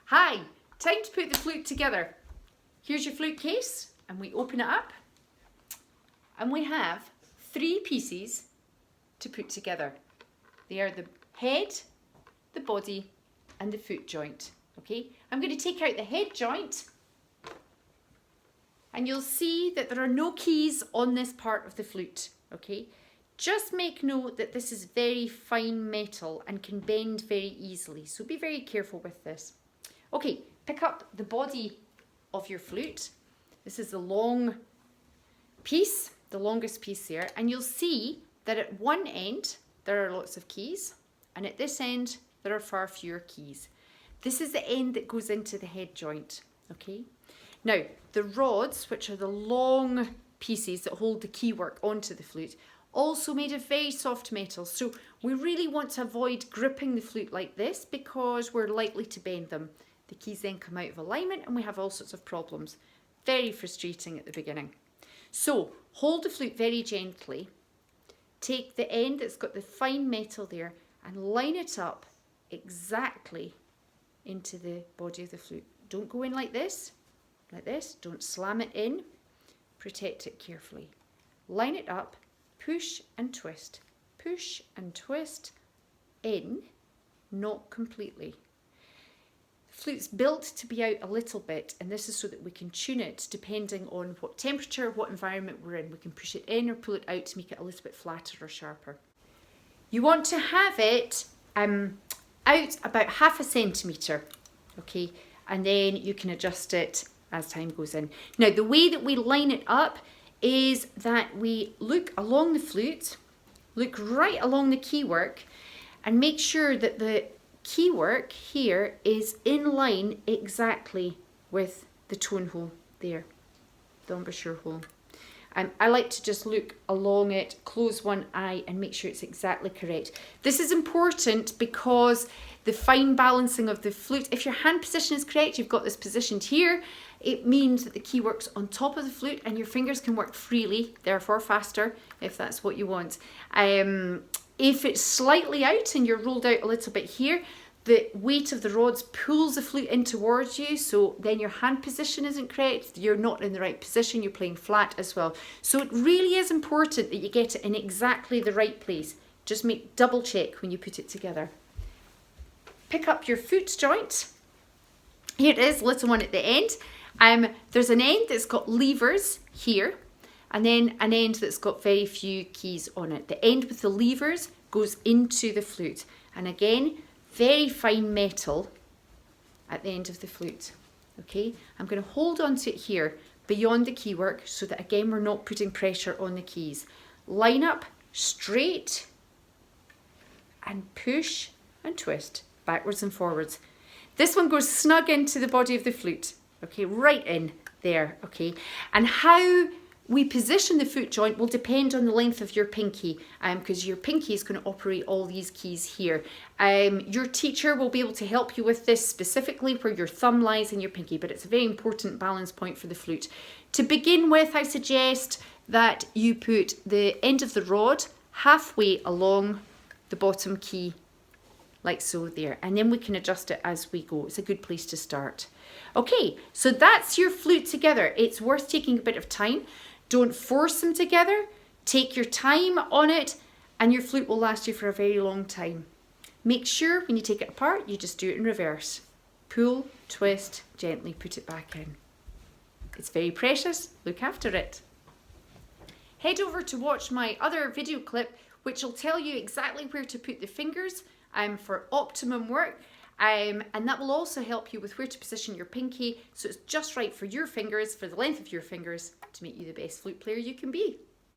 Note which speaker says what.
Speaker 1: Hi, time to put the flute together. Here's your flute case and we open it up and we have 3 pieces to put together. They are the head, the body and the foot joint. Okay, I'm going to take out the head joint and you'll see that there are no keys on this part of the flute. Okay, just make note that this is very fine metal and can bend very easily, so be very careful with this. Okay, pick up the body of your flute. This is the long piece, the longest piece there, and you'll see that at one end there are lots of keys and at this end there are far fewer keys. This is the end that goes into the head joint. Okay, now the rods, which are the long pieces that hold the key work onto the flute, also made of very soft metal, so we really want to avoid gripping the flute like this because we're likely to bend them. The keys then come out of alignment and we have all sorts of problems. Very frustrating at the beginning. So hold the flute very gently, take the end that's got the fine metal there and line it up exactly into the body of the flute. Don't go in like this, don't slam it in, protect it carefully. Line it up, push and twist in, not completely. The flute's built to be out a little bit, and this is so that we can tune it depending on what temperature, what environment we're in. We can push it in or pull it out to make it a little bit flatter or sharper. You want to have it out about 1/2 centimetre, okay, and then you can adjust it as time goes in. Now the way that we line it up is that we look along the flute, look right along the key work, and make sure that the key work here is in line exactly with the tone hole there, the embouchure hole. I like to just look along it, close one eye and make sure it's exactly correct. This is important because the fine balancing of the flute, if your hand position is correct, you've got this positioned here, it means that the key works on top of the flute and your fingers can work freely, therefore faster, if that's what you want. If it's slightly out and you're rolled out a little bit here, the weight of the rods pulls the flute in towards you, so then your hand position isn't correct, you're not in the right position, you're playing flat as well. So it really is important that you get it in exactly the right place. Just double check when you put it together. Pick up your foot joint. Here it is, little one at the end. There's an end that's got levers here, and then an end that's got very few keys on it. The end with the levers goes into the flute, and again, very fine metal at the end of the flute. Okay, I'm going to hold on to it here beyond the key work so that again we're not putting pressure on the keys. Line up straight and push and twist backwards and forwards. This one goes snug into the body of the flute. Okay, right in there. Okay, and how we position the foot joint will depend on the length of your pinky, because your pinky is going to operate all these keys here. Your teacher will be able to help you with this specifically where your thumb lies in your pinky, but it's a very important balance point for the flute. To begin with, I suggest that you put the end of the rod halfway along the bottom key, like so there, and then we can adjust it as we go. It's a good place to start. Okay, so that's your flute together. It's worth taking a bit of time. Don't force them together. Take your time on it and your flute will last you for a very long time. Make sure when you take it apart, you just do it in reverse. Pull, twist, gently put it back in. It's very precious. Look after it. Head over to watch my other video clip, which will tell you exactly where to put the fingers for optimum work. And that will also help you with where to position your pinky so it's just right for your fingers, for the length of your fingers, to make you the best flute player you can be.